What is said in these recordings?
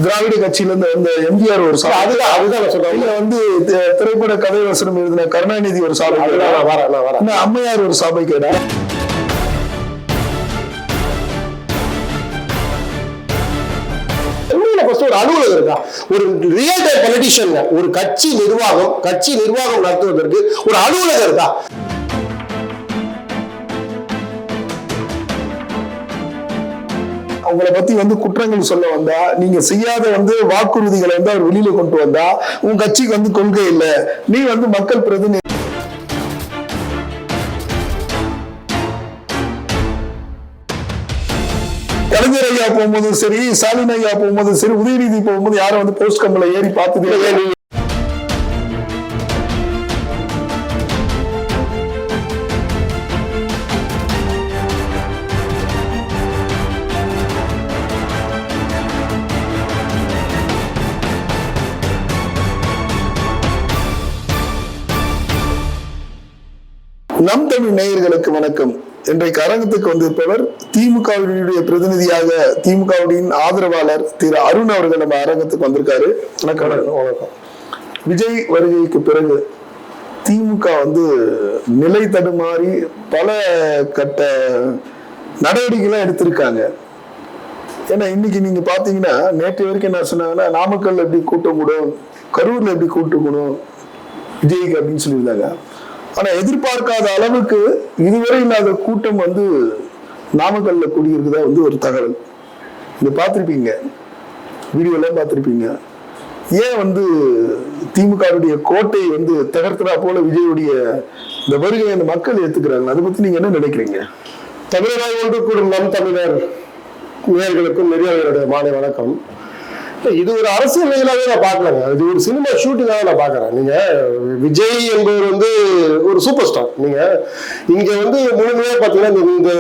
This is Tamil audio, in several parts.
திராவிட கட்சியில இருந்து வந்த எம்ஜிஆர் ஒரு சாபம். அதுதான் சொல்றேன். இல்ல வந்து திரைப்பட கதை வசனம் எழுதின கருணாநிதி ஒரு சாபை, அம்மையார் ஒரு சாபை கேடா. ஒரு அலுவலகம் இருக்கா? ஒரு ரியல் டைம் பொலிட்டிஷியன், ஒரு கட்சி நிர்வாகம் நடத்துவதற்கு ஒரு அலுவலகம் இருக்கா? அவங்களை பத்தி வந்து குற்றங்கள் சொல்ல வந்தா, நீங்க செய்யாத வந்து வாக்குறுதிகளை வந்து அவர் வெளியில கொண்டு வந்தா, உன் கட்சிக்கு வந்து கொள்கை இல்லை, நீ வந்து மக்கள் பிரதிநிதி. கலைஞர் ஐயா போகும்போதும் சரி, ஸ்டாலின் ஐயா போகும்போதும் சரி, உதயநிதி போகும்போது யாரும் வந்து போஸ்ட் கம்பல ஏறி பார்த்ததே இல்லை. நம் தமிழ் நேயர்களுக்கு வணக்கம். இன்றைக்கு அரங்கத்துக்கு வந்திருப்பவர் திமுகவினுடைய பிரதிநிதியாக, திமுகவின் ஆதரவாளர் திரு அருண் அவர்கள் நம்ம அரங்கத்துக்கு வந்திருக்காரு. வணக்கம். விஜய் வருகைக்கு பிறகு திமுக வந்து நிலை தடுமாறி பல கட்ட நடவடிக்கைகள் எடுத்திருக்காங்க. ஏன்னா இன்னைக்கு நீங்க பாத்தீங்கன்னா, நேற்று வரைக்கும் என்ன சொன்னாங்கன்னா, நாமக்கல் எப்படி கூட்டம் கூடும், கரூர்ல எப்படி கூட்டம் கூடும் விஜய்க்கு அப்படின்னு சொல்லியிருந்தாங்க. ஆனா எதிர்பார்க்காத அளவுக்கு இதுவரை இல்லாத கூட்டம் வந்து நாமக்கல்ல கூடியிருக்குதா வந்து ஒரு தகவல். இதை பார்த்திருப்பீங்க, வீடியோலாம் பார்த்திருப்பீங்க. ஏன் வந்து திமுகவுடைய கோட்டை வந்து தகர்த்தா போல விஜயுடைய இந்த வருகையை அந்த மக்கள் ஏத்துக்கிறாங்க? அதை பத்தி நீங்க என்ன நினைக்கிறீங்க? தமிழராய் ஒன்று கூடும் நம் தமிழர் நேயர்களுக்கும் நெறியாளர்களுடைய மாலை வணக்கம். இது ஒரு அரசியல் நிகழ்வாகவே நான் பார்க்கலங்க, இது ஒரு சினிமா ஷூட்டிங்காக நான் பார்க்குறேன். நீங்க விஜய் என்பவர் வந்து ஒரு சூப்பர் ஸ்டார். நீங்க இங்க வந்து முழுமையாக பார்த்தீங்கன்னா இந்த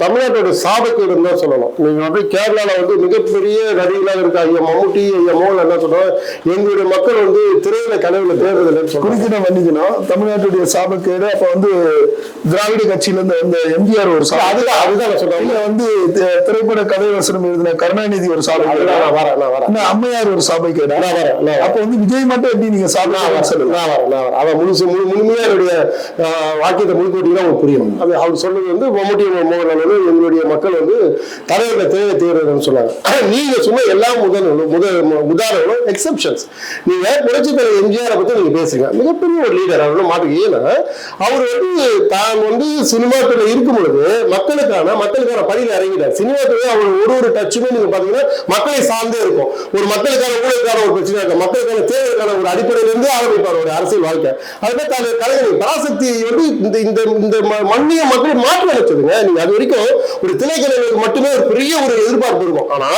தமிழ்நாட்டோட சாபக்கேடுன்னு தான் சொல்லணும். நீங்க வந்து கேரளாவில் வந்து மிகப்பெரிய நடிகர்களாக இருக்க ஐயா மம்முட்டி, ஐயா மோகன் என்ன சொல்றோம், எங்களுடைய மக்கள் வந்து திரையில கனவுல தேர்தல் குறிக்கணும் பண்ணிக்கணும். தமிழ்நாட்டுடைய சாபக்கேடு அப்ப வந்து திராவிட கட்சியில இருந்து வந்த எம்ஜிஆர் ஒரு சாபம். அதுதான் நான் சொல்றேன். வந்து திரைப்பட கதை வசனம் எழுதின கருணாநிதி ஒரு சாபம், அம்மையார் ஒரு சாபை கேடா. அப்ப வந்து விஜய் மட்டும் எப்படி நீங்க அவன் முழுமையா என்னுடைய வாக்கியத்தை முழுக்கோட்டினா உங்களுக்கு புரியும். அது அவர் சொல்றது வந்து மம்முட்டி மோகன் எங்களுடைய மக்கள் வந்து தலைவர்களை தேர்தல் சொன்னாங்க. நீங்க சொன்ன எல்லா உதாரணங்களும் எக்ஸப்ஷன்ஸ். நீங்க புரட்சி தலைவர் எம்ஜிஆரை பத்தி நீங்க பேசுங்க, மிகப்பெரிய ஒரு லீடர். அவரும் மாட்டுக்கு ஏன்னா அவர் வந்து தான் வந்து சினிமா துறை இருக்கும் பொழுது மக்களுக்கான பணியில் இறங்கிட்டார். சினிமா துறை அவர் ஒரு டச்சுமே நீங்க பாத்தீங்கன்னா மக்களை சார்ந்தே இருக்கும். ஒரு மக்களுக்கான ஊழலுக்கான ஒரு பிரச்சனை இருக்கும், மக்களுக்கான தேவைக்கான ஒரு அடிப்படையிலிருந்து ஆரம்பிப்பார் ஒரு அரசியல் வாழ்க்கை. அதுதான் கலைஞர் பராசக்தி வந்து இந்த மண்ணிய மக்களை மாற்றி அமைச்சதுங்க. நீங்க அது வரைக்கும் ஒரு திணைக்கலைஞருக்கு மட்டுமே ஒரு பெரிய ஒரு எதிர்பார்ப்பு இருக்கும். ஆனா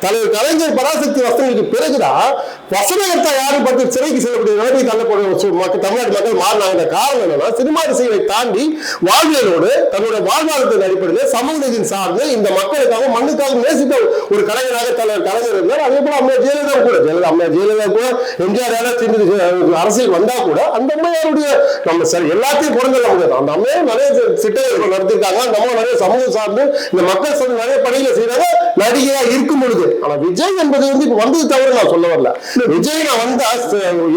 தலைவர் கலைஞர் பராசக்தி வசனங்களுக்கு பிறகுதான் வசனகர்த்தா யாரும் பார்த்து சிறைக்கு செல்லக்கூடிய நிலைமை தள்ளப்படும் தமிழ்நாட்டு மக்கள் மாறினாங்க. காரணம் என்னன்னா, சினிமா திசைகளை தாண்டி வாழ்வியலோடு தன்னுடைய வாழ்வாதாரத்தின் அடிப்படையில் சமூக நீதி சார்ந்து இந்த மக்களுக்காக மண்ணுக்காக நேசித்த ஒரு கலைஞராக தலைவர் கலைஞர் இருந்தார். அதே போல அம்மையார் ஜெயலலிதா கூட எம்ஜிஆர் அரசியல் வந்தா கூட அந்த அம்மையாருடைய நம்ம சரி எல்லாத்தையும் குறைந்தல முடியாது. அந்த அம்மையார் நிறைய திட்டங்கள் நடத்திருக்காங்க. அந்த அம்மா நிறைய சமூகம் சார்ந்து இந்த மக்கள் சார்ந்து நிறைய பணிகளை செய்யறாங்க நடிகையா இருக்கும் பொழுது. ஆனா விஜய் என்பது வந்து இப்ப வந்தது தவிர நான் சொல்ல வரல. விஜய் நான் வந்தா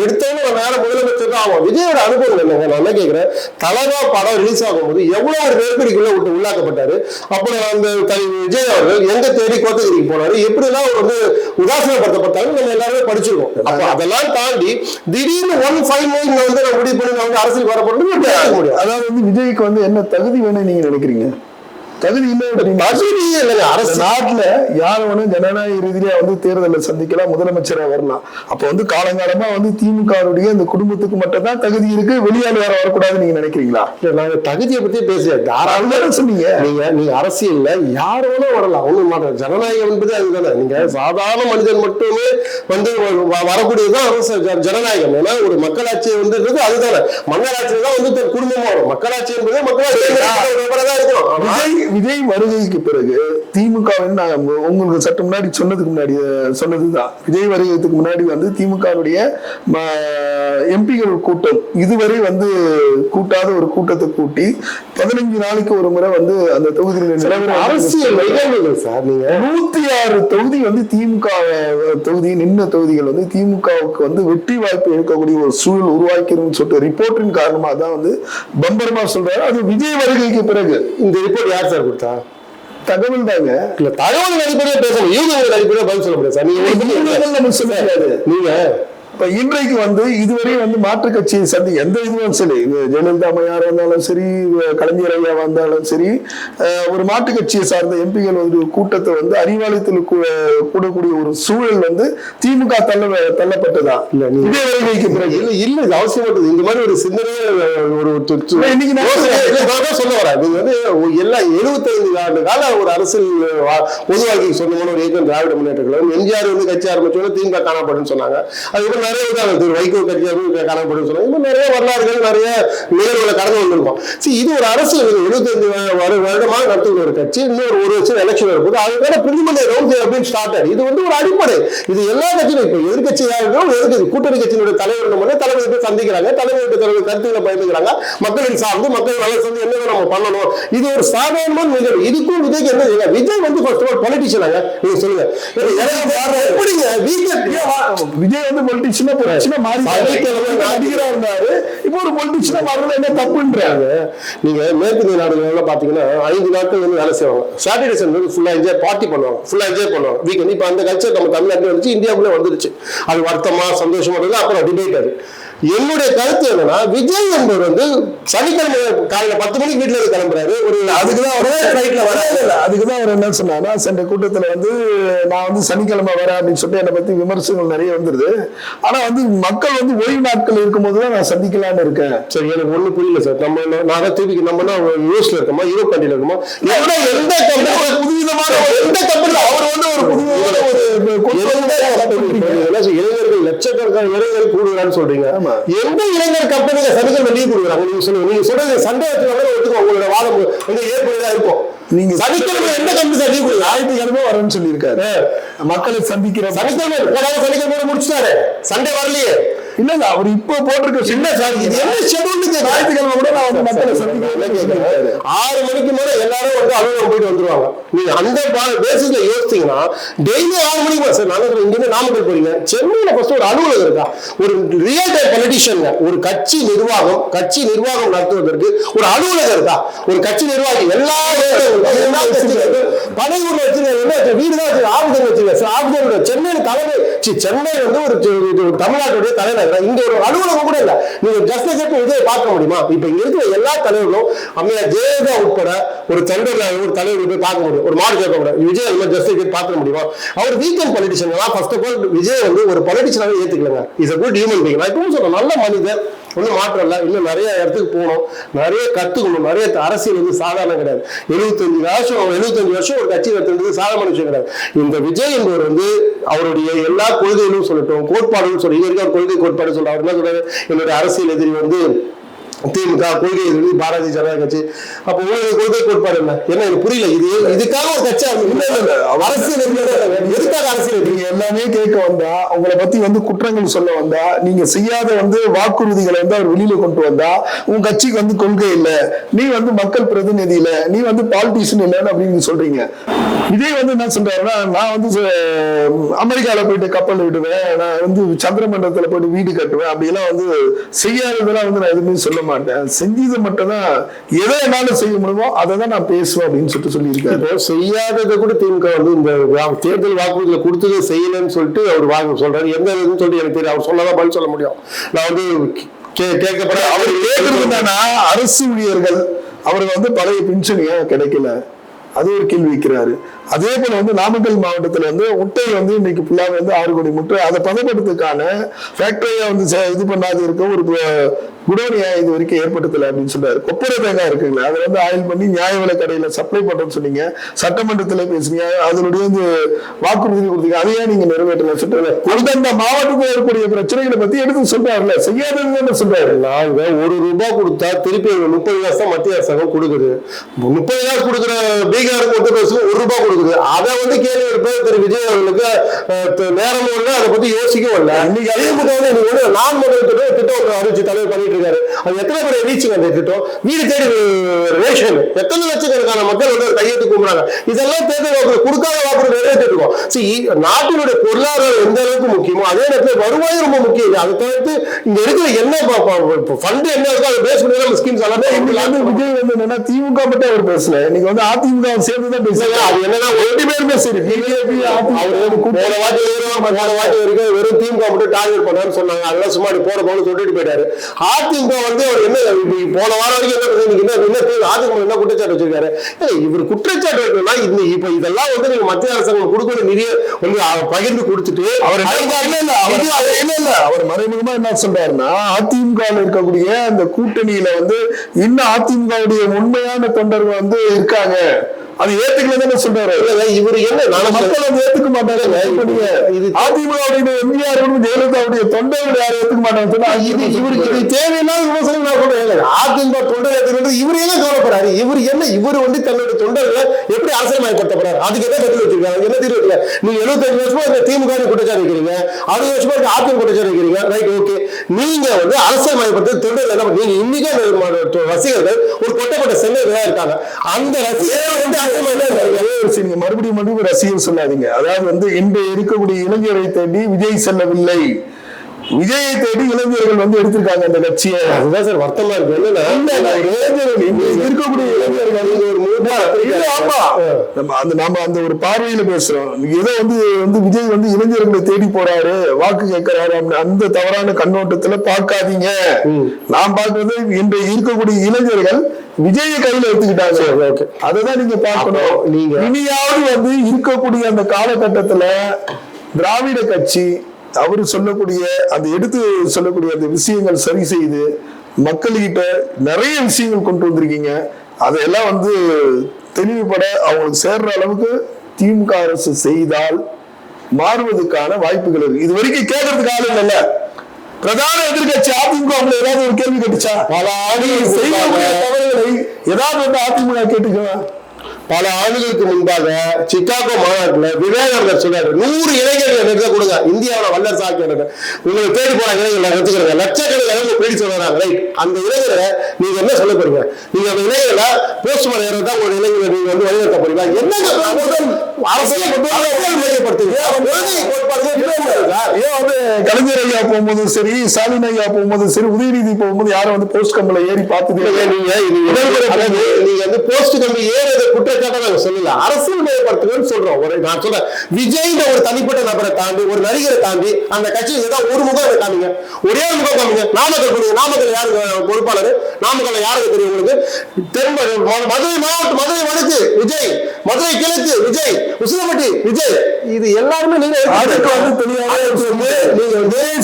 எடுத்தவங்க நேரம் முதலமைச்சர் தான் ஆகும். விஜயோட அனுபவம் என்னங்க, நான் என்ன கேட்கிறேன், தலகா படம் ரிலீஸ் ஆகும் போது எவ்வளவு ஒரு நெருக்கடிக்குள்ள உள்ளாக்கப்பட்டாரு. அப்புறம் அந்த விஜய் அவர்கள் எங்க தேடி கோத்தகிரிக்கு போனாரு, எப்படி எல்லாம் வந்து உதாசீனப்படுத்தப்பட்டாங்க நம்ம எல்லாருமே படிச்சிருக்கோம். அப்ப அதெல்லாம் தாண்டி திடீர்னு 159 வந்து நான் முடிவு பண்ணி நான் வந்து அரசியல் வர போறது முடியும். அதாவது வந்து விஜய்க்கு வந்து என்ன தகுதி வேணும் நீங்க நினைக்கிறீங்க? தகுதி இல்லை. அரசு நாட்டுல யாரும் ஜனநாயக ரீதியில வந்து தேர்தலை சந்திக்கலாம், முதலமைச்சரா வரலாம். அப்ப வந்து காலங்காலமா வந்து திமுகவுடைய இந்த குடும்பத்துக்கு மட்டும் தான் தகுதி இருக்கு, வெளியால் வேற வரக்கூடாதுன்னு நீங்க நினைக்கிறீங்களா? நாங்க தகுதியை பத்தி பேச தாராளமா சொன்னீங்க. நீங்க அரசியல்ல யாரோட வரலாம், ஒண்ணும் மாட்டாங்க. ஜனநாயகம் என்பது அதுதானே. நீங்க சாதாரண மனிதன் மட்டுமே வந்து வரக்கூடியதுதான் அரசு ஜனநாயகம். ஏன்னா ஒரு மக்களாட்சி வந்து அதுதானே. மன்னராட்சியில தான் வந்து குடும்பமா வரும். மக்களாட்சி என்பது மக்களாட்சி இருக்கும். விஜய் வருகைக்கு பிறகு திமுகவின் நான் உங்களுக்கு சற்று முன்னாடி சொன்னதுதான், விஜய் வருகைக்கு முன்னாடி வந்து திமுகவுடைய எம்பிகள் கூட்டம் இதுவரை வந்து கூட்டாத ஒரு கூட்டத்தை கூட்டி 15 நாளைக்கு ஒரு முறை வந்து அந்த தொகுதியில் நிலவர அரசியல் நிகழ்வுகள் சார். நீங்க 106 தொகுதி வந்து திமுக தொகுதி நின்ன தொகுதிகள் வந்து திமுகவுக்கு வந்து வெற்றி வாய்ப்பு இருக்கக்கூடிய ஒரு சூழல் உருவாக்கிறதுன்னு சொல்லிட்டு ரிப்போர்ட்டின் காரணமா தான் வந்து பம்பரமா சொல்றாரு. அது விஜய் வருகைக்கு பிறகு. இந்த ரிப்போர்ட் யார் சார் கொடுத்தா? தகவல் தாங்க. இல்ல தகவல் அடிப்படையா பேசணும், யூகங்கள் அடிப்படையா பதில் சொல்ல முடியாது சார். நீங்க சொல்ல முடியாது. நீங்க இப்ப இன்றைக்கு வந்து இதுவரை வந்து மாற்று கட்சியை சந்தி எந்த இதுவும் சரி, ஜெயலலிதா அம்மையார் வந்தாலும் சரி, கலைஞர் ஐயா வந்தாலும் சரி, ஒரு மாற்று கட்சியை சார்ந்த எம்பிகள் ஒரு கூட்டத்தை வந்து அறிவாலயத்தில் கூடக்கூடிய ஒரு சூழல் வந்து திமுக தள்ளப்பட்டதா? இல்ல இதே வருகைக்கு பிறகு இல்ல இது அவசியப்பட்டது. இந்த மாதிரி ஒரு சிந்தனையே ஒரு இன்னைக்கு சொல்ல வராது. இது வந்து எல்லா 75 ஆண்டு கால ஒரு அரசியல் பொது வாழ்க்கை சொந்தமான ஒரு இயக்கம் திராவிட முன்னேற்ற கழகம். எம்ஜிஆர் வந்து கட்சி ஆரம்பிச்சோட திமுக காணப்படுன்னு சொன்னாங்க. அது நிறைய வைகோ கட்சியாக காணப்படும் சொன்னாங்க. இன்னும் நிறைய வரலாறுகள் நிறைய நிகழ்வுகளை கடந்து வந்திருக்கோம். இது ஒரு அரசியல் 75 வருடமாக நடத்துகிற ஒரு கட்சி. இன்னும் ஒரு வருஷம் எலெக்ஷன் வரும்போது அதுக்கான பிரிலிமினரி ரவுண்ட் அப்படின்னு ஸ்டார்ட் ஆகுது. இது வந்து ஒரு அடிப்படை. இது எல்லா கட்சியும் இப்போ எதிர்கட்சியாக இருக்கணும், கூட்டணி கட்சியினுடைய தலைவர் தலைவர்கிட்ட சந்திக்கிறாங்க, தலைவர்கிட்ட தலைவர் கருத்துக்களை பயந்துக்கிறாங்க, மக்களின் சார்ந்து மக்கள் நல்லா சேர்ந்து என்ன நம்ம பண்ணணும். இது ஒரு சாதாரணமான நிகழ்வு. இதுக்கும் விஜய்க்கு என்ன? விஜய் வந்து பொலிட்டிஷியனாங்க. நீங்க சொல்லுங்க விஜய் வந்து பொலிட்டிஷியன் நடிகரா இருந்தாரு, இப்போ ஒரு பொலிட்டிஷியனா மாறுறது என்ன தப்புன்றாங்க. நீங்க மேற்கிந்திய நாடுகள் பாத்தீங்கன்னா 5 நாட்கள் வந்து வேலை செய்வாங்க. சாட்டர்டே சண்டே ஃபுல்லா என்ஜாய் பார்ட்டி பண்ணுவாங்க, ஃபுல்லா என்ஜாய் பண்ணுவாங்க வீக்கெண்ட். இப்ப அந்த கல்ச்சர் நம்ம தமிழ்நாட்டில் வந்துச்சு, இந்தியாவுக்குள்ள வந்துருச்சு. அது வருத்தமா சந்தோஷமா இருக்கு, அப்புறம் டிபேட். அது என்னுடைய கருத்து என்னன்னா, விஜய் என்பவர் வந்து சனிக்கிழமை காலையில 10 மணிக்கு வீட்டுல இருந்து கிளம்புறாரு. ஒரு அதுக்குதான் அவர் என்ன சொன்னாங்கன்னா, சென்ற கூட்டத்துல வந்து நான் வந்து சனிக்கிழமை வரேன் அப்படின்னு சொல்லிட்டு என்னை பத்தி விமர்சனங்கள் நிறைய வந்துருது. ஆனா வந்து மக்கள் வந்து ஓய்வு நாட்கள் இருக்கும் போதுதான் நான் சந்திக்கலான்னு இருக்கேன். சரி, எனக்கு ஒண்ணு புரியல சார். நான் திருப்பி நம்ம யூஎஸ்ல இருக்கோமா, யூரோப் கண்ட்ரில இருக்கோமா, எந்த புதுவிதமான எந்த கம்பெனி அவர் வந்து ஒரு இளைஞர்கள் லட்சக்கணக்கான இளைஞர்கள் கூடுகிறான்னு சொல்றீங்க. எந்த இளைஞர் கம்பெனிக்கு சனிக்கிழமை லீவ் கொடுக்குறாங்க? நீங்க சொல்லுங்க. நீங்க சொல்றது சண்டே ஒத்துக்கோ, உங்களோட வாதம் வந்து ஏற்படுதா இருக்கும். நீங்க சனிக்கிழமை எந்த கம்பெனி லீவ் கொடுங்க? ஞாயிற்றுக்கிழமை வரேன்னு சொல்லியிருக்காரு. மக்களை சந்திக்கிற சனிக்கிழமை முடிச்சுட்டாரு, சண்டே வரலையே. இல்ல அவர் இப்போ போட்டிருக்க சின்ன சார் ஞாயிற்றுக்கிழமை கூட நான் வந்து மக்களை சந்திக்கிறேன். 6 மணிக்கு மேல எல்லாரும் வந்து அலுவலகம் போயிட்டு வந்துருவாங்க. நீங்க அந்த பேசிஸ்ல யோசிச்சீங்கன்னா டெய்லி 6 மணிக்கு சார் நாங்க இங்க நாமக்கல் போறீங்க, சென்னையில ஃபர்ஸ்ட் ஒரு அலுவலகம் இருக்கா? ஒரு ரியல் டைம் பொலிட்டிஷியன், ஒரு கட்சி நிர்வாகம் நடத்துவதற்கு ஒரு அலுவலகம் இருக்கா? ஒரு கட்சி நிர்வாகி எல்லா பனை ஊர்ல வச்சிருக்காங்க, வீடுதான் வச்சிருக்காங்க, ஆபுதர் வச்சிருக்காங்க. ஆபுதர் சென்னையில தலைமை, சென்னை வந்து ஒரு தமிழ்நாட்டுடைய தலைநகர். இங்க ஒரு அலுவலகம் கூட இல்ல. நீங்க ஜஸ்ட் விஜய் பார்க்க முடியுமா? இப்ப இங்க இருக்கிற எல்லா தலைவர்களும் அம்மையார் ஜெயலலிதா உட்பட ஒரு சந்திரபாபு ஒரு தலைவர் போய் பார்க்க முடியும், ஒரு மாடு கேட்க முடியும். விஜய் அந்த ஜஸ்ட் பார்க்க முடியுமா? அவர் weekend politician. First of all Vijay வந்து ஒரு பொலிட்டிஷியனாவே ஏத்துக்கலங்க. Is a good human being. நான் இப்போ சொல்றேன், நல்ல மனிதர், ஒன்றும் மாற்றம் இல்லை. இன்னும் நிறைய இடத்துக்கு போகணும், நிறைய கத்துக்கணும். நிறைய அரசியல் வந்து சாதாரணம் கிடையாது. 75 வருஷம் ஒரு கட்சி நடத்துறது சாதாரண விஷயம் கிடையாது. இந்த விஜய் என்பவர் வந்து அவருடைய எல்லா கொள்கைகளும் சொல்லட்டும், கோட்பாடுகளும் சொல்லி இருக்க கொள்கை கோட்பாடு சொல்ற. அவர் என்ன சொல்றாரு? என்னுடைய அரசியல் எதிரி வந்து திமுக, கொள்கை எதிரி பாரதிய ஜனதா கட்சி. அப்போ கொள்கை கோட்பாடு என்ன எனக்கு புரியல. இதுக்காக ஒரு கட்சி அரசியல் எதுக்காக அரசியல்? நீங்க எல்லாமே கேட்க வந்தா, உங்களை பத்தி வந்து குற்றங்கள் சொல்ல வந்தா, நீங்க செய்யாத வந்து வாக்குறுதிகளை வந்து அவர் வெளியில கொண்டு வந்தா, உங்க கட்சிக்கு வந்து கொள்கை இல்ல, நீ வந்து மக்கள் பிரதிநிதி இல்ல, நீ வந்து பாலிட்டிஷியன் இல்லன்னு அப்படின்னு சொல்றீங்க. இதே வந்து என்ன சொல்றாருன்னா, நான் வந்து அமெரிக்கால போயிட்டு கப்பல் விடுவேன், நான் வந்து சந்திரமண்டலத்துல போயிட்டு வீடு கட்டுவேன், அப்படியெல்லாம் வந்து செய்யாததெல்லாம் வந்து நான் எதுவுமே சொல்ல மாட்டேன். செஞ்சது மட்டும் தான் எதை என்னால செய்ய முடியுமோ அதை தான் நான் பேசுவேன் அப்படின்னு சொல்லியிருக்காரு. செய்யாததை கூட திமுக வந்து இந்த தேர்தல் வாக்குறுதியில கொடுத்தது செய்யலன்னு சொல்லிட்டு அவர் வாங்க சொல்றாரு. எந்த இதுன்னு சொல்லிட்டு எனக்கு தெரியும். அவர் சொன்னதான் பதில் சொல்ல முடியும். நான் வந்து கேட்கப்பட அவர் கேட்கறதுனா அரசு ஊழியர்கள் அவருக்கு வந்து பழைய பென்ஷன் ஏன் கிடைக்கல, அது ஒரு கேள்வி வைக்கிறாரு. அதே போல வந்து நாமக்கல் மாவட்டத்துல வந்து முட்டை வந்து இன்னைக்கு ஃபுல்லாக வந்து 6 கோடி முட்டை, அதை பதப்படுத்துக்கான ஃபேக்டரியா வந்து இது பண்ணாது இருக்க ஒரு குடோன் ஏன் இது வரைக்கும் ஏற்படுத்தல அப்படின்னு சொல்றாரு. கொப்பரை தேங்காய் இருக்குங்களா, அதை வந்து ஆயில் பண்ணி நியாய விலை கடையில சப்ளை பண்றோம்னு சொன்னீங்க, சட்டமன்றத்துல பேசுனீங்க, அதனுடைய வந்து வாக்குறுதி கொடுத்தீங்க, அதையே நீங்க நிறைவேற்றல சொல்றாரு. அந்த மாவட்டத்தில் இருக்கக்கூடிய பிரச்சனைகளை பத்தி எடுத்து சொல்றாருல்ல, செய்யாதது சொல்றாரு. நாங்க ₹1 கொடுத்தா திருப்பி 30 காசு தான் மத்திய அரசாங்கம் கொடுக்குது. 30 காசு கொடுக்குற பீகாருக்கு ₹1 கொடுக்குது. அதை வந்து கேள்வி எடுப்பது திரு விஜய் அவர்களுக்கு நேரமும் இல்லை, அதை பத்தி யோசிக்கவும் இல்லை. இன்னைக்கு திமுக வந்து நான் முதல் திட்டம் ஒரு அறிவிச்சு தலைவர் பண்ணிட்டு இருக்காரு. அது எத்தனை பேர் ரீச்சுங்க அந்த திட்டம்? வீடு தேடி ரேஷன் எத்தனை லட்சக்கணக்கான மக்கள் வந்து கையெழுத்து கும்பிடுறாங்க. இதெல்லாம் தேர்தல் வாக்கு கொடுக்காத வாக்கு நிறைவேற்றிருக்கோம். நாட்டினுடைய பொருளாதாரம் எந்த அளவுக்கு முக்கியமோ அதே நேரத்தில் வருவாய் ரொம்ப முக்கியம். அதை தவிர்த்து இங்க இருக்கிற என்ன ஃபண்ட் என்ன இருக்கோ அதை பேஸ் பண்ணி நம்ம ஸ்கீம்ஸ் எல்லாமே விஜய் வந்து என்னன்னா திமுக மட்டும் அவர் பேசல, இன்னைக்கு வந்து அதிமுக சேர்ந்துதான் பேசுறாங்க. அது என்னன்னா 2 பேருமே சரி, பிஜேபி போன வாட்டி வரைக்கும் வெறும் திமுக மட்டும் டார்கெட் பண்ணாரு சொன்னாங்க. அதெல்லாம் சும்மா போற போல சொல்லிட்டு போயிட்டாரு. அதிமுக வந்து அவர் என்ன போன வாரம் வரைக்கும் என்ன அதிமுக என்ன குற்றச்சாட்டு வச்சிருக்காரு? இவர் குற்றச்சாட்டு வைக்கணும்னா இப்ப இதெல்லாம் வந்து நீங்க மத்திய அரசாங்கம் கொடுக்கிற நிதியை வந்து பகிர்ந்து கொடுத்துட்டு அவர் மறைமுகமா என்ன சொல்றாருன்னா, அதிமுக இருக்கக்கூடிய அந்த கூட்டணியில வந்து இன்னும் அதிமுகவுடைய உண்மையான தொண்டர்கள் வந்து இருக்காங்க, அது ஏத்துக்கலன்னு சொல்றாரு. இவர் என்ன மக்கள் வந்து ஏத்துக்க மாட்டாங்க. அதிமுக எம்ஜிஆர் ஜெயலலிதாவுடைய தொண்டர்கள் யாரும் ஏத்துக்க மாட்டாங்க. இவருக்கு இது தேவையில்லாத விமர்சனம் நான் சொல்றேன். அதிமுக தொண்டர் ஏத்துக்கிறது இவர் என்ன கவலைப்படுறாரு? இவர் என்ன இவர் வந்து தன்னுடைய தொண்டர்களை எப்படி அரசியல்மயப்படுத்தப்படுறாரு? அதுக்கு என்ன பதில் வச்சிருக்காங்க? என்ன தீர்வு வைக்கல? நீங்க 75 வருஷமா இந்த திமுக குற்றச்சாட்டு வைக்கிறீங்க, 60 வருஷமா இருக்க அதிமுக குற்றச்சாட்டு வைக்கிறீங்க, ரைட் ஓகே. நீங்க வந்து அரசியல்மயப்படுத்த தொண்டர்கள் என்ன பண்ணீங்க? இன்னைக்கு ரசிகர்கள் ஒரு கொட்டப்பட்ட சென்னையில இருக்காங்க. அந்த ரசிகர்கள் வந்து மறுபடியும் ரசிகர் சொல்லாதீங்க. அதாவது வந்து இன்றைய இருக்கக்கூடிய இளைஞரை தேடி விஜய் செல்லவில்லை, விஜயை தேடி இளைஞர்கள் வந்து எடுத்திருக்காங்க அந்த கட்சியை. அதுதான் சார் வருத்தமா இருக்கு. இருக்கக்கூடிய இளைஞர்கள் நாம அந்த ஒரு பார்வையில பேசுறோம். ஏதோ வந்து விஜய் வந்து இளைஞர்களை தேடி போறாரு, வாக்கு கேட்கிறாரு, அந்த தவறான கண்ணோட்டத்துல பார்க்காதீங்க. நான் பார்க்கறது இன்றைய இருக்கக்கூடிய இளைஞர்கள் விஜய கையில எடுத்துக்கிட்டாங்க, அததான் நீங்க பார்க்கணும். நீங்க இனியாவது வந்து இருக்கக்கூடிய அந்த காலகட்டத்துல திராவிட கட்சி அவரு சொல்லக்கூடிய அந்த எடுத்து சொல்லக்கூடிய அந்த விஷயங்கள் சரி செய்து மக்கள்கிட்ட நிறைய விஷயங்கள் கொண்டு வந்திருக்கீங்க. அதையெல்லாம் வந்து தெளிவுபட அவங்களுக்கு சேர்ற அளவுக்கு திமுக அரசு செய்தால் மாறுவதற்கான வாய்ப்புகள் இருக்கு. இது வரைக்கும் கேட்கறதுக்கு ஆள் இல்ல. பிரதான எதிர்கட்சி அதிமுக ஏதாவது ஒரு கேள்வி கேட்டுச்சா? பல ஆண்டுகள் செய்யக்கூடிய தவறுகளை ஏதாவது வந்து அதிமுக கேட்டுக்கலாம். பல ஆண்டுகளுக்கு முன்பாக சிகாகோ மாநாட்டில் விவேகானந்தர் சொன்னார், 100 இளைஞர்கள் நிறுத்த கொடுங்க, இந்தியாவோட வல்லரசு ஆக்கிடுங்க, உங்களை தேடி போன இளைஞர்களை நிறுத்துக்கிறாங்க, லட்சக்கணக்கான பேடி சொல்றாங்க. ரைட், அந்த இளைஞரை நீங்க என்ன சொல்ல போறீங்க? நீங்க அந்த இளைஞர்களை போஸ்ட் மேல ஏறதா ஒரு இளைஞரை நீங்க வந்து வழிநடத்த போறீங்க? என்ன கலைஞர் ஐயா போகும்போதும் சரி, ஸ்டாலின் ஐயா போகும்போதும் சரி, உதயநிதி போகும்போது யாரும் வந்து போஸ்ட் கம்பல ஏறி பார்த்துட்டு நீங்க வந்து போஸ்ட் கம்பி ஏறது குற்றச்சாட்டை நாங்க சொல்லல, அரசியல்மயப்படுத்துங்கன்னு சொல்றோம். நான் சொல்றேன், விஜய் ஒரு தனிப்பட்ட நபரை தாண்டி ஒரு நடிகரை தாண்டி அந்த கட்சியில் ஏதாவது ஒரு முகம் காமிங்க, ஒரே ஒரு முகம் காமிங்க. நாமக்கல் கொடுங்க, நாமக்கல் யாருக்கு பொறுப்பாளர்? நாமக்கல் யாருக்கு தெரியும் உங்களுக்கு? மதுரை மாவட்டம், மதுரை வடக்கு விஜய், மதுரை கிழக்கு விஜய், உசிலம்பட்டி விஜய், இது எல்லாருமே நீங்க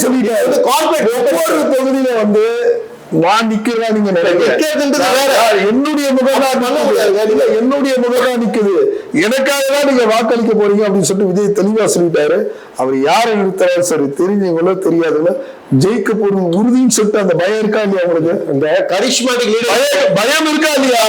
சொல்லிட்டு கார்பரேட் ஒவ்வொரு தொகுதியில வந்து நான் நிக்கிறதா நீங்க என்னுடைய என்னுடைய முகதான் நிக்குது, எனக்காக தான் நீங்க வாக்களிக்க போறீங்க அப்படின்னு சொல்லிட்டு விஜய் தெளிவா சொல்லிட்டாரு. அவர் யாரை நிறுத்துறாரு சரி, தெரிஞ்சவங்களோ தெரியாதுங்களோ ஜெயிக்க போறது உறுதின்னு சொல்லிட்டு அந்த பயம் இருக்கா இல்லையா உங்களுக்கு? அந்த கரிஷ்மாட்டிக் பயம் இருக்கா இல்லையா?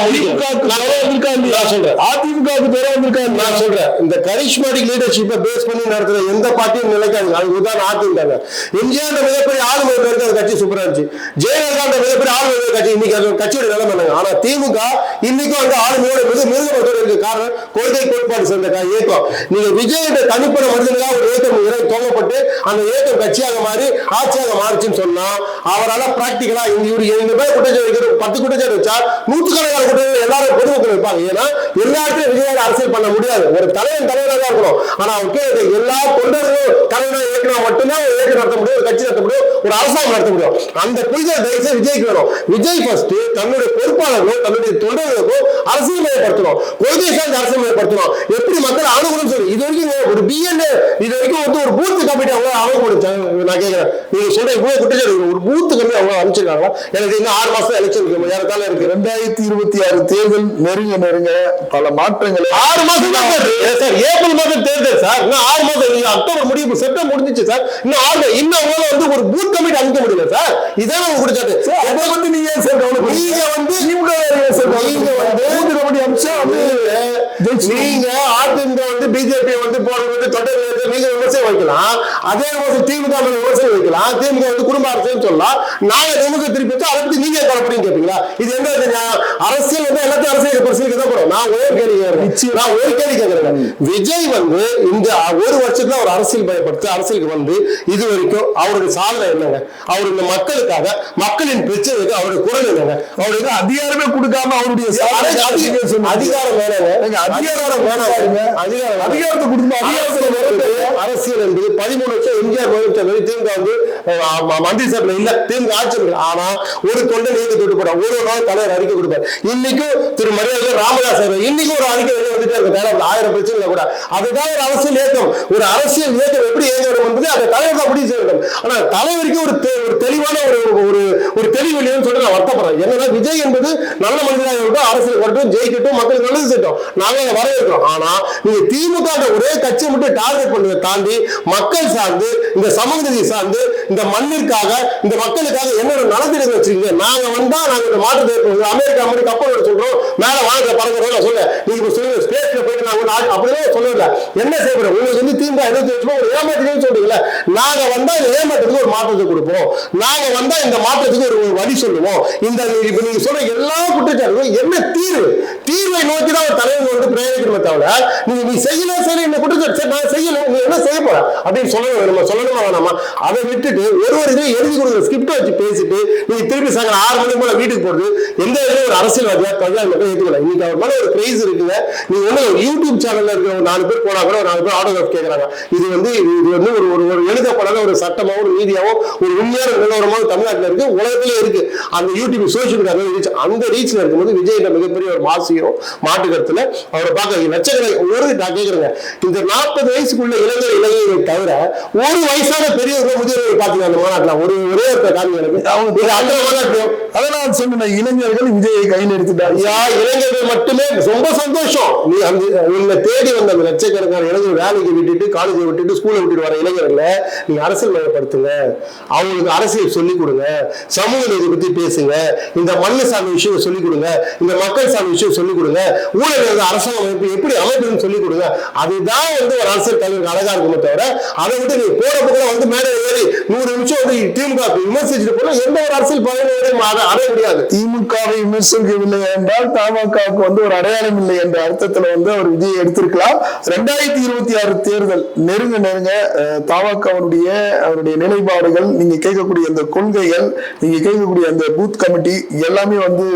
இருக்கா இல்லையா? சொல்றேன், அதிமுகவுக்கு பேரும் இருக்கா? நான் சொல்றேன், இந்த கரிஷ்மாட்டிக் லீடர்ஷிப்பை பேஸ் பண்ணி நடத்துற எந்த பார்ட்டியும் நிலைக்காது. அது உதாரணம் அதிமுக. எம்ஜிஆர் மிகப்பெரிய ஆளுமை இருக்க கட்சி சூப்பரா இருந்துச்சு, ஜெயலலிதா மிகப்பெரிய ஆளுமை கட்சி, இன்னைக்கு அது கட்சியோட நிலைமை என்னங்க? ஆனா திமுக இன்னைக்கும் அந்த ஆளுமையோட மிருகத்தோட இருக்கு. காரணம் கொள்கை கோட்பாடு சேர்ந்த இயக்கம். நீங்க விஜய் தனிப்பட மனிதனாக ஒரு இயக்கம் தோங்கப்பட்டு அந்த இயக்கம் கட்சியாக மாறி ஆட்சியாக மாறிச்சுன்னு சொன்னா அவரால் பிராக்டிகலா இவரு 2 பேர் குற்றச்சாட்டு 10 குற்றச்சாட்டு வச்சா 100கணக்கான குற்றச்சாட்டு எல்லாரும் பொதுமக்கள் வைப்பாங்க. ஏன்னா எல்லாருக்கும் விஜயால அரசியல் பண்ண முடியாது. ஒரு தலைவராக தான் இருக்கணும். ஆனா எல்லா தொண்டர்களும் தலைவராக இயக்கினா மட்டும்தான் ஒரு இயக்கம் நடத்த முடியும், ஒரு கட்சி நடத்த முடியும், ஒரு அரசாங்கம் நடத்த முடியும். அந்த புரிதல் தயவுசெய்து விஜய்க்கு வேணும். விஜய் ஃபர்ஸ்ட் தன்னுடைய பொறுப்பாளர்களும் தன்னுடைய தொண்டர்களுக்கும் அரசியல்மயப்படுத்தணும், கொள்கை சார்ந்த அரசியல்மயப்படுத்தணும். நடைமுறைப்படுத்தணும், எப்படி மக்கள் அணுகணும்னு சொல்லி இது வரைக்கும் ஒரு பிஎன்ஏ இது வரைக்கும் வந்து ஒரு பூத்து கமிட்டி அவங்க அமைக்கணும். நான் கேட்கிறேன், நீங்க சொல்ற இவ்வளவு குற்றச்சாட்டு ஒரு பூத்து கமிட்டி அவங்க அமைச்சிருக்காங்களா? எனக்கு இன்னும் 6 மாசம் எலெக்ஷன் இருக்கு, ஏறத்தாழ இருக்கு. 2026 தேர்தல் நெருங்க பல மாற்றங்கள். 6 மாசம் தான் சார், ஏப்ரல் மாதம் தேர்தல் சார், இன்னும் 6 மாசம், அக்டோபர் முடிவு, செப்டம்பர் முடிஞ்சிச்சு சார், இன்னும் 6 இன்னும் அவங்களால வந்து ஒரு பூத் கமிட்டி அமைக்க முடியல சார். இதான் அவங்க குற்றச்சாட்டு. அதை வந்து நீங்க நீங்க வந்து நீங்க அதிமுக வந்து பிஜேபி வந்து போறது தொடர் நீங்க விமர்சனம் வைக்கலாம், அதே போது திமுக விமர்சனம் வைக்கலாம், திமுக வந்து குடும்ப அரசியல் சொல்லலாம், நாங்க திமுக திருப்பி அதை பத்தி நீங்க தரப்படின்னு கேட்பீங்களா? இது எந்த அரசியல் வந்து எல்லாத்தையும் அரசியல் பரிசீலிக்க தான் போறோம். நான் ஒரு கேள்வி கேட்கிறேன், விஜய் வந்து இந்த ஒரு வருஷத்துல ஒரு அரசியல் பயப்படுத்த அரசியலுக்கு வந்து இது வரைக்கும் அவருடைய சாதனை என்னங்க? அவர் இந்த மக்களுக்காக மக்களின் பிரச்சனைக்கு அவருடைய குரல் என்னங்க? அவருக்கு அதிகாரமே கொடுக்காம அவருடைய அதிகாரம் வேணாங்க, அதிகாரம் வேணாங்க, அதிகாரத்தை கொடுக்கணும். அரசியல் என்பது 13 வருஷம் எம்ஜிஆர் திமுக வந்து மந்திரி சபையில இல்ல, திமுக ஆட்சி. ஆனா ஒரு தொண்டை நீங்க தொட்டு போற ஒரு நாள் தலைவர் அறிக்கை கொடுப்பார். இன்னைக்கும் திரு மரியாதை ராமதாஸ் இன்னைக்கும் ஒரு அறிக்கை வந்துட்டே இருக்கு, 1000 பிரச்சனை கூட. அதுதான் ஒரு அரசியல் இயக்கம். ஒரு அரசியல் இயக்கம் எப்படி இயங்க வேண்டும் என்பது அந்த தலைவர் தான் முடிவு செய்ய வேண்டும். ஆனா தலைவருக்கு ஒரு தெளிவான ஒரு தெளிவு இல்லைன்னு சொல்லி நான் வருத்தப்படுறேன். என்னன்னா விஜய் என்பது நல்ல மனிதராக இருக்கட்டும், அரசியல் வரட்டும், ஜெயிக்கட்டும், மக்களுக்கு நல்லது செய்யட்டும், நாங்க வரவேற்கிறோம். ஆனா நீங்க திமுக ஒரே கட்சியை மட்டும் டார்கெட் பண்ணதை தாண்டி மக்கள் சார்ந்து, இந்த சமூக நீதி சார்ந்து, இந்த மண்ணிற்காக, இந்த மக்களுக்காக என்னோட நலத்திட்டங்கள் வச்சிருக்கீங்க. நாங்க வந்தா நாங்க இந்த மாற்றத்தை அமெரிக்கா மாதிரி கப்பல் சொல்றோம், மேல வாங்க பறக்கிறோம் சொல்ல நீங்க சொல்லுங்க, ஸ்பேஸ்ல போயிட்டு நாங்க அப்படியே சொல்லல. என்ன செய்யறோம்? உங்களுக்கு வந்து திமுக 25 வருஷமா ஒரு ஏமாற்றத்தையும் சொல்றீங்களா? நாங்க வந்தா இந்த ஏமாற்றத்துக்கு ஒரு மாற்றத்தை கொடுப்போம், நாங்க வந்தா இந்த மாற்றத்துக்கு ஒரு வழி சொல்லுவோம். இந்த இப்ப நீங்க சொல்ற எல்லா குற்றச்சாட்டுகளும் என்ன தீர்வை நோக்கி தான் ஒரு தலைவர் வந்து பிரயோகிக்கிறத தவிர நீ செய்யல சரி இந்த குற்றச்சாட்டு நான் செய்யணும், நீ என்ன செய்ய போற அப்படின்னு சொல்லணுமா வேணாமா? அதை விட்டுட்டு ஒரு இதையும் எழுதி கொடுக்குற ஸ்கிரிப்டை வச்சு பேசிட்டு நீங்க திருப்பி சாயங்காலம் 6 மணிக்கு போல வீட்டுக்கு போறது எந்த இதுல ஒரு அரசியல்வாதியா கல்யாணம் மட்டும் ஏற்றுக்கல. இன்னைக்கு அவர் மேல ஒரு பிரைஸ் இருக்குங்க. நீங்க ஒண்ணு யூடியூப் சேனல்ல இருக்கிற ஒரு 4 பேர் போனா கூட ஒரு 4 பேர் ஆட்டோகிராஃப் கேட்கறாங்க. இது வந்து ஒரு எழுதப்படாத ஒரு சட்டமாவும் ஒரு நீதியாவோ ஒரு உண்மையான நிலவரமாவும் தமிழ்நாட்டில் இருக்கு, உலகத்திலே இருக்கு. அந்த யூடியூப் சோசியல் மீடியா அந்த ரீச்ல இருக்கும்போது விஜய் மிகப்பெரிய ஒரு மாசியோ மாட்டு கருத்துல அவரை பார்க்க லட்சக்கணக்கில் ஒரு நான் கேட்கிறேங்க, இந்த 40 வயசுக்குள்ள இளைஞர்களை தவிர ஒரு வயசான பெரியவர்கள் முதியவர்கள் பாத்தீங்க அந்த மாநாட்டில் ஒரே காரணம் எனக்கு அந்த மாநாட்டிலும் அதெல்லாம் சொன்ன இளைஞர்கள் விஜயை கையில் எடுத்துட்டாங்க. இளைஞர்கள் மட்டுமே ரொம்ப சந்தோஷம். நீ அந்த உங்களை தேடி வந்த அந்த லட்சக்கணக்கான இளைஞர் வேலைக்கு விட்டுட்டு காலேஜை விட்டுட்டு ஸ்கூலை விட்டுட்டு வர இளைஞர்களை நீங்க அரசியல் மயப்படுத்துங்க, அவங்களுக்கு அரசியல் சொல்லிக் கொடுங்க, சமூக நீதி பத்தி பேசுங்க, இந்த மண்ணு சார்ந்த விஷயம் சொல்லிக் கொடுங்க, இந்த மக்கள் சார்ந்த விஷயம் சொல்லிக் கொடுங்க, ஊழல் அரசாங்க அமைப்பு எப்படி அமைப்புன்னு சொல்லிக் கொடுங்க. அதுதான் வந்து ஒரு அரசியல் தலைவருக்கு அழகா இருக்குமே தவிர அதை விட்டு நீ போறப்ப கூட வந்து மேலே ஏறி 100 நிமிஷம் வந்து திமுக விமர்சிச்சுட்டு போனா எந்த ஒரு அரசியல் பயனையும் அடைய முடியாது. திமுகவை விமர்சிக்கவில்லை என்றால் தமாகவுக்கு வந்து ஒரு அடையாளம் இல்லை என்ற அர்த்தத்துல வந்து அவர் விஜய் எடுத்திருக்கலாம். 2026 தேர்தல் நெருங்க தமாகவுடைய அவருடைய நிலைப்பாடுகள், நீங்க கேட்கக்கூடிய அந்த கொள்கைகள், நீங்க கேட்கக்கூடிய அந்த பூத் கமிட்டி எல்லாமே வந்து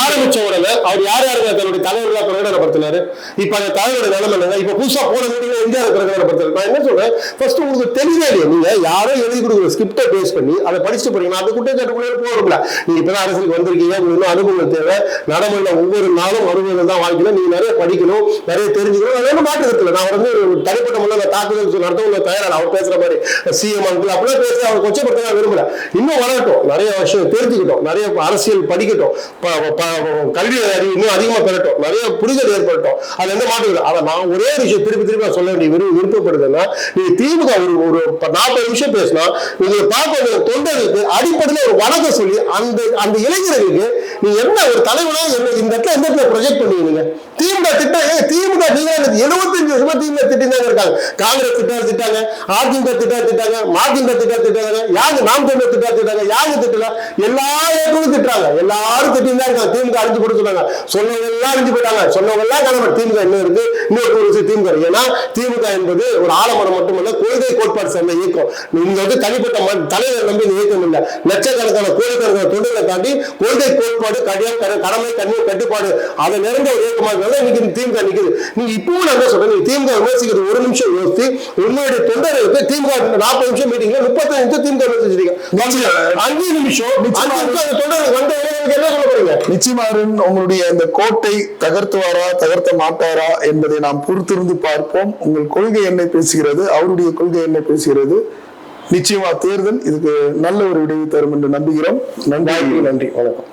ஆரம்பிச்ச உடனே அவர் யார் தன்னுடைய தலைவர்களா பிரகடனப்படுத்தினாரு. இப்ப அந்த தலைவருடைய நிலைமை என்னங்க? இப்ப புதுசா போன இந்தியா பிரகடனப்படுத்துறது. நான் என்ன சொல்றேன், ஃபர்ஸ்ட் உங்களுக்கு தெரியவே இல்லையா? நீங்க யாரோ எழுதி கொடுக்குற ஸ்கிரிப்டை பேஸ் பண்ணி அதை படிச்சுட்டு போறீங்க, அந்த குற்றச்சாட்டுக்குள்ளே போறோம்ல. நீங்க இப்பதான் அரசுக்கு வந்திருக்கீங்க, உங்களுக்கு அனுபவம் தேவை. நடைமுறையில ஒவ்வொரு நாளும் அனுபவம் தான் வாழ்க்கை. நீங்க நிறைய படிக்கணும், நிறைய தெரிஞ்சுக்கணும். அதெல்லாம் மாற்றுறதுல நான் வந்து தனிப்பட்ட முறையில் தாக்குதல் நடத்தவங்க தயாராக அவர் பேசுற மாதிரி சிஎம் அப்படிலாம் பேச அவர் கொச்சப்படுத்த விரும்பல. இன்னும் வளரட்டும், நிறைய விஷயம் தெரிஞ்சுக்கிட்டோம், நிறைய அரசியல் படிக்கட்டும், கல்வி அறிவு இன்னும் அதிகமா பெறட்டும், நிறைய புரிதல் ஏற்படட்டும். அது எந்த மாற்றம். ஆனா நான் ஒரே விஷயம் திருப்பி சொல்ல வேண்டிய விருப்பப்படுதுன்னா, நீங்க திமுக ஒரு 40 நிமிஷம் பேசினா உங்களை பார்க்க தொண்டர்களுக்கு அடிப்படையில் ஒரு வணக்கம் சொல்லி அந்த இளைஞர்களுக்கு நீங்க என்ன ஒரு தலைவனா இந்த இடத்துல எந்த இடத்துல ப்ரொஜெக்ட் பண்ணுவீங்க? திமுக திட்டம் திமுக 75 வருஷமா திமுக திட்டம் தான் இருக்காங்க. காங்கிரஸ் திட்டாங்க, அதிமுக திட்டாங்க, மதிமுக திட்டாங்க, யாரு நாம் தமிழர் திட்டாங்க, யாரு திட்டல, எல்லா இயக்கங்களும் திட்டாங்க, எல்லாரும் திட்டம் தான் இருக்காங்க. திமுக அழிஞ்சு போட்டு சொன்னாங்க, சொன்னவங்க எல்லாம் அழிஞ்சு போயிட்டாங்க, சொன்னவங்க எல்லாம் கிளம்ப திமுக என்ன இருக்கு, இன்னொரு திமுக. ஏன்னா திமுக என்பது ஒரு ஆலமரம் மட்டுமல்ல, கொள்கை கோட்பாடு சேர்ந்த இயக்கம். நீங்க வந்து தனிப்பட்ட தலைவர் நம்பி இயக்கம் இல்லை, லட்சக்கணக்கான கோடிக்கணக்கான தொண்டர்களை தாண்டி கொள்கை கோட்பாடு கட்டுப்பாடு, கடமை, கண்ணியம், கட்டுப்பாடு அதை நிறைந்த ஒரு இயக்கமாக இன்னைக்கு திமுக நிக்குது. நீங்க இப்பவும் நான் என்ன சொல்றேன், நீங்க திமுக விமர்சிக்கிறது ஒரு நிமிஷம் யோசித்து உங்களுடைய தொண்டர்களுக்கு திமுக 40 நிமிஷம் மீட்டிங்ல 35 நிமிஷம் திமுக விமர்சிச்சிருக்கீங்க. 5 நிமிஷம் தொண்டர்கள் வந்த என்ன சொல்ல போறீங்க? நிச்சயமா அருண், உங்களுடைய இந்த கோட்டை தகர்த்துவாரா தகர்த்த மாட்டாரா என்பதை நாம் பொறுத்திருந்து பார்ப்போம். உங்கள் கொள்கை என்ன பேசுகிறது, அவருடைய கொள்கை என்ன பேசுகிறது. நிச்சயமா தேர்தல் இதுக்கு நல்ல ஒரு விடையை தரும் என்று நம்புகிறோம். நன்றி, வணக்கம்.